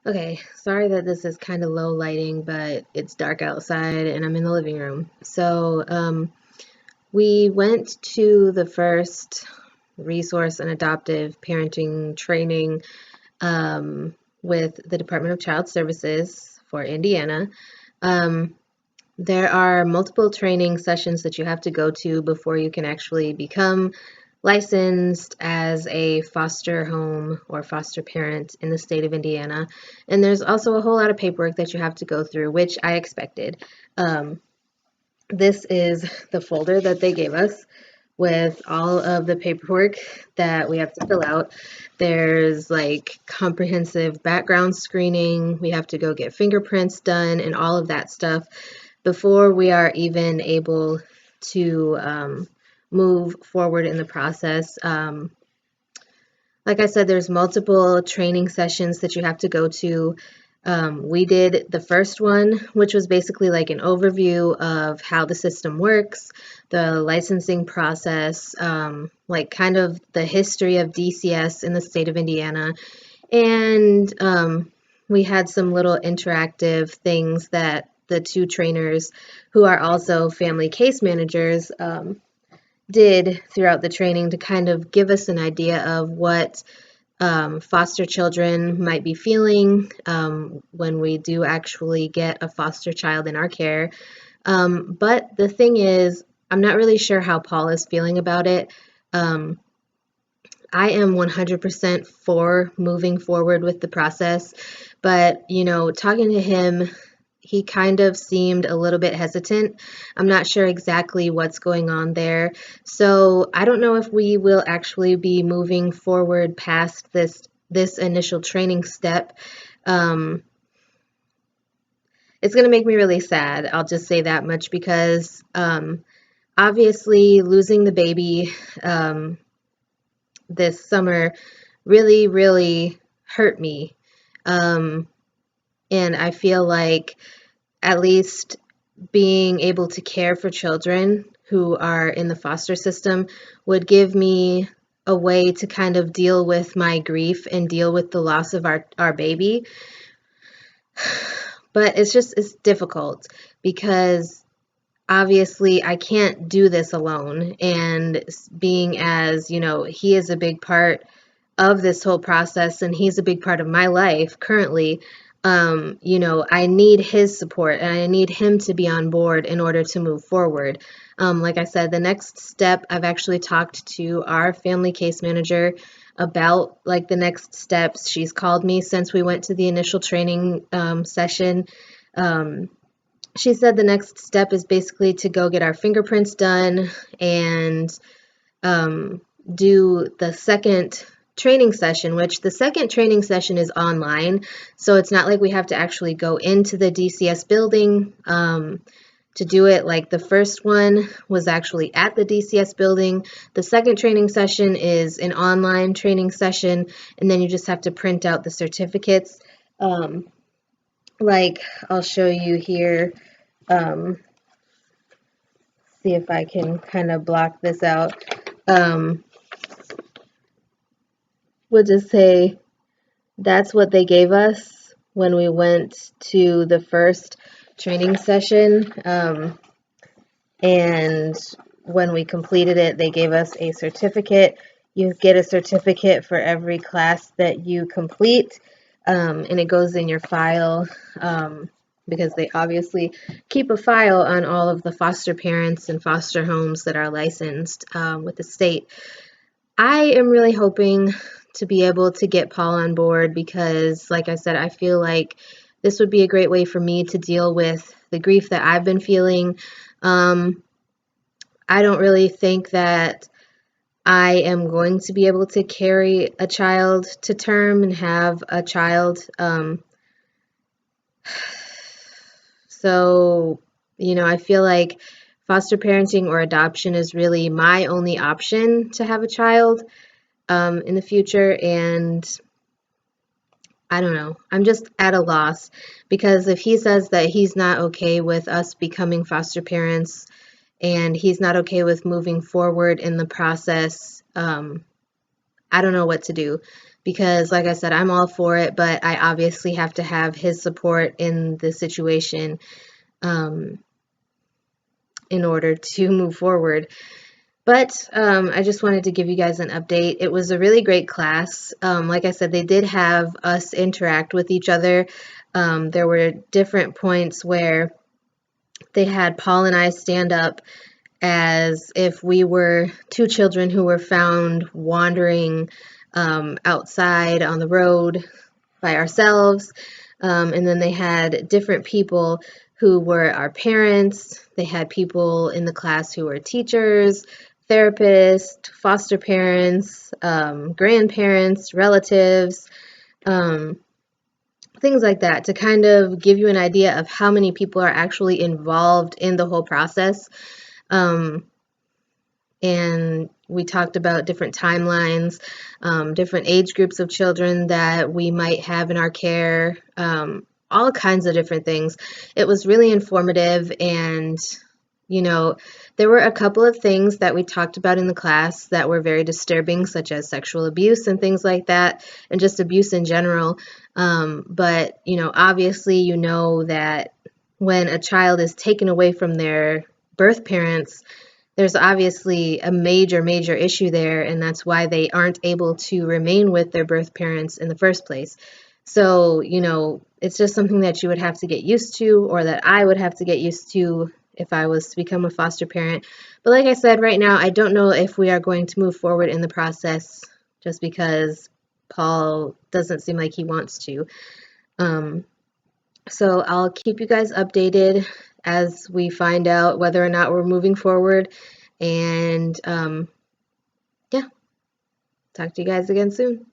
Okay, sorry that this is kind of low lighting, but it's dark outside and I'm in the living room. We went to the first resource and adoptive parenting training with the Department of Child Services for Indiana. Um, there are multiple training sessions that you have to go to before you can actually become licensed as a foster home or foster parent in the state of Indiana. And there's also a whole lot of paperwork that you have to go through, which I expected. Um, this is the folder that they gave us with all of the paperwork that we have to fill out. There's like comprehensive background screening. We have to go get fingerprints done and all of that stuff before we are even able to move forward in the process. Like I said, there's multiple training sessions that you have to go to. We did the first one, which was basically like an overview of how the system works, the licensing process, like kind of the history of DCS in the state of Indiana. And we had some little interactive things that the two trainers, who are also family case managers, did throughout the training to kind of give us an idea of what foster children might be feeling when we do actually get a foster child in our care. But the thing is, I'm not really sure how Paul is feeling about it. Um, I am 100% for moving forward with the process, but talking to him, he kind of seemed a little bit hesitant. I'm not sure exactly what's going on there. So I don't know if we will actually be moving forward past this initial training step. Um, it's going to make me really sad. I'll just say that much because obviously losing the baby this summer really, really hurt me. Um, and I feel like at least being able to care for children who are in the foster system would give me a way to kind of deal with my grief and deal with the loss of our baby. But it's difficult because obviously I can't do this alone. And being as, he is a big part of this whole process and he's a big part of my life currently. I need his support and I need him to be on board in order to move forward. Like I said, the next step, I've actually talked to our family case manager about like the next steps. She's called me since we went to the initial training session. Um, she said the next step is basically to go get our fingerprints done and um, do the second training session, which the second training session is online. So it's not like we have to actually go into the DCS building to do it. Like the first one was actually at the DCS building. The second training session is an online training session, and then you just have to print out the certificates. Um, like I'll show you here. Um, see if I can kind of block this out. Um, we'll just say that's what they gave us when we went to the first training session. And when we completed it, they gave us a certificate. You get a certificate for every class that you complete, and it goes in your file because they obviously keep a file on all of the foster parents and foster homes that are licensed with the state. I am really hoping to be able to get Paul on board because, like I said, I feel like this would be a great way for me to deal with the grief that I've been feeling. Um, I don't really think that I am going to be able to carry a child to term and have a child. I feel like foster parenting or adoption is really my only option to have a child in the future. And I don't know. I'm just at a loss because if he says that he's not okay with us becoming foster parents and he's not okay with moving forward in the process, I don't know what to do. because, like I said, I'm all for it, but I obviously have to have his support in the situation um, in order to move forward. But I just wanted to give you guys an update. It was a really great class. Like I said, they did have us interact with each other. There were different points where they had Paul and I stand up as if we were two children who were found wandering outside on the road by ourselves. And then they had different people who were our parents. They had people in the class who were teachers, therapists, foster parents, grandparents, relatives, um, things like that, to kind of give you an idea of how many people are actually involved in the whole process. Um, and we talked about different timelines, different age groups of children that we might have in our care, all kinds of different things. It was really informative, and you know, there were a couple of things that we talked about in the class that were very disturbing, such as sexual abuse and things like that, and just abuse in general. But obviously, that when a child is taken away from their birth parents, there's obviously a major, major issue there, and that's why they aren't able to remain with their birth parents in the first place. So, it's just something that you would have to get used to, or that I would have to get used to if I was to become a foster parent. But like I said, right now, I don't know if we are going to move forward in the process just because Paul doesn't seem like he wants to. Um, so I'll keep you guys updated as we find out whether or not we're moving forward. And yeah, talk to you guys again soon.